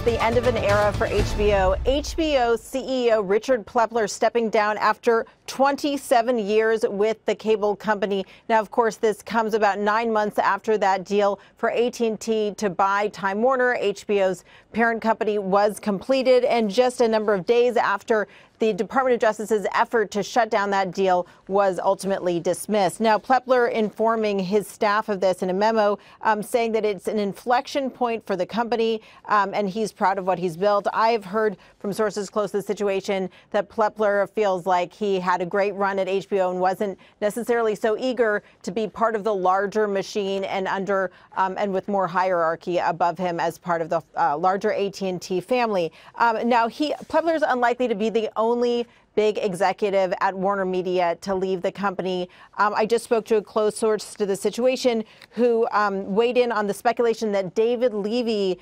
the end of an era for HBO. HBO CEO Richard Plepler stepping down after 27 years with the cable company. Now, of course, this comes about 9 months after that deal for AT&T to buy Time Warner, HBO's parent company, was completed, and just a number of days after the Department of Justice's effort to shut down that deal was ultimately dismissed. Now, Plepler informing his staff of this in a memo, saying that it's an inflection point for the company, and he's proud of what he's built. I've heard from sources close to the situation that Plepler feels like he had a great run at HBO and wasn't necessarily so eager to be part of the larger machine and under and with more hierarchy above him as part of the larger AT&T family. Now, Plepler's unlikely to be the only big executive at Warner Media to leave the company. I just spoke to a close source to the situation who weighed in on the speculation that David Levy,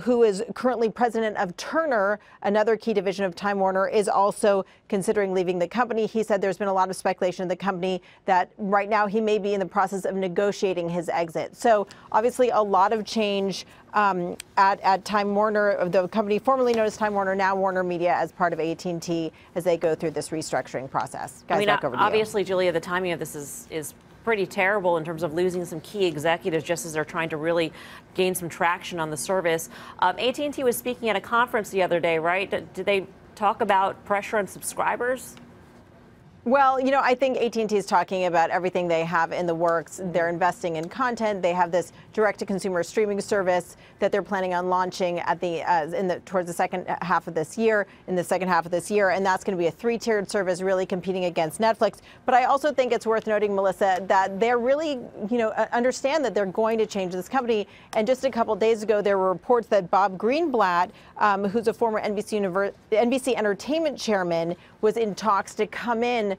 who is currently president of Turner, another key division of Time Warner, is also considering leaving the company. He said there's been a lot of speculation in the company that right now he may be in the process of negotiating his exit. So obviously a lot of change at Time Warner, the company formerly known as Time Warner, now Warner Media, as part of AT&T as they go through this restructuring process. Guys, back over to you. Obviously, Julia, the timing of this is pretty terrible in terms of losing some key executives just as they're trying to really gain some traction on the service. AT&T was speaking at a conference the other day, right? Did they talk about pressure on subscribers? Well, you know, I think AT&T is talking about everything they have in the works. They're investing in content. They have this direct-to-consumer streaming service that they're planning on launching at towards the second half of this year. And that's going to be a three-tiered service, really competing against Netflix. But I also think it's worth noting, Melissa, that they're really, understand that they're going to change this company. And just a couple days ago, there were reports that Bob Greenblatt, who's a former NBC Entertainment chairman, was in talks to come in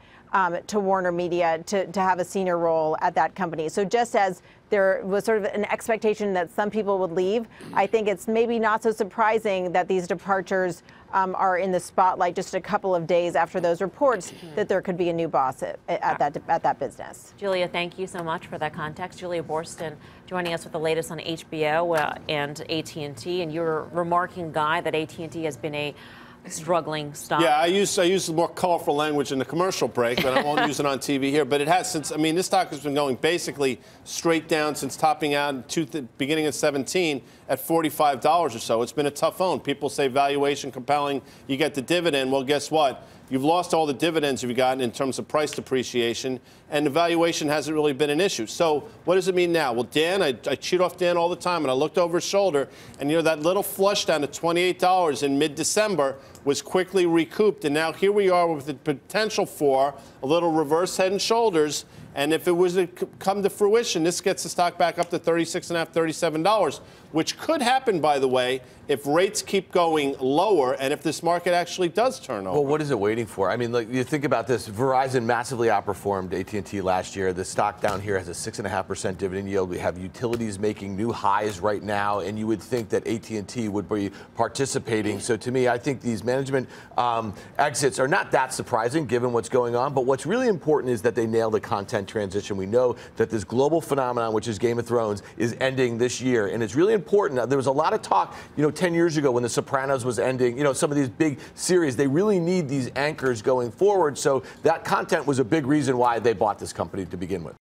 to Warner Media to have a senior role at that company. So just as there was sort of an expectation that some people would leave, I think it's maybe not so surprising that these departures are in the spotlight just a couple of days after those reports that there could be a new boss at that business. Julia, thank you so much for that context. Julia Boorstin joining us with the latest on HBO and AT&T. And you're remarking, Guy, that AT&T has been a struggling stock. Yeah, I use more colorful language in the commercial break, but I won't use it on TV here. But it has since, this stock has been going basically straight down since topping out in the beginning of 17 at $45 or so. It's been a tough own. People say valuation compelling, you get the dividend. Well, guess what? You've lost all the dividends you've gotten in terms of price depreciation, and the valuation hasn't really been an issue. So what does it mean now? Well, Dan, I cheat off Dan all the time, and I looked over his shoulder, and that little flush down to $28 in mid-December was quickly recouped, and now here we are with the potential for a little reverse head and shoulders. And if it was to come to fruition, this gets the stock back up to $36.5, $37, which could happen, by the way, if rates keep going lower and if this market actually does turn over. Well, what is it waiting for? You think about this. Verizon massively outperformed AT&T last year. The stock down here has a 6.5% dividend yield. We have utilities making new highs right now, and you would think that AT&T would be participating. So to me, I think these management exits are not that surprising given what's going on. But what's really important is that they nail the content transition. We know that this global phenomenon, which is Game of Thrones, is ending this year, and it's really important. There was a lot of talk, 10 years ago when The Sopranos was ending, some of these big series, they really need these anchors going forward. So that content was a big reason why they bought this company to begin with.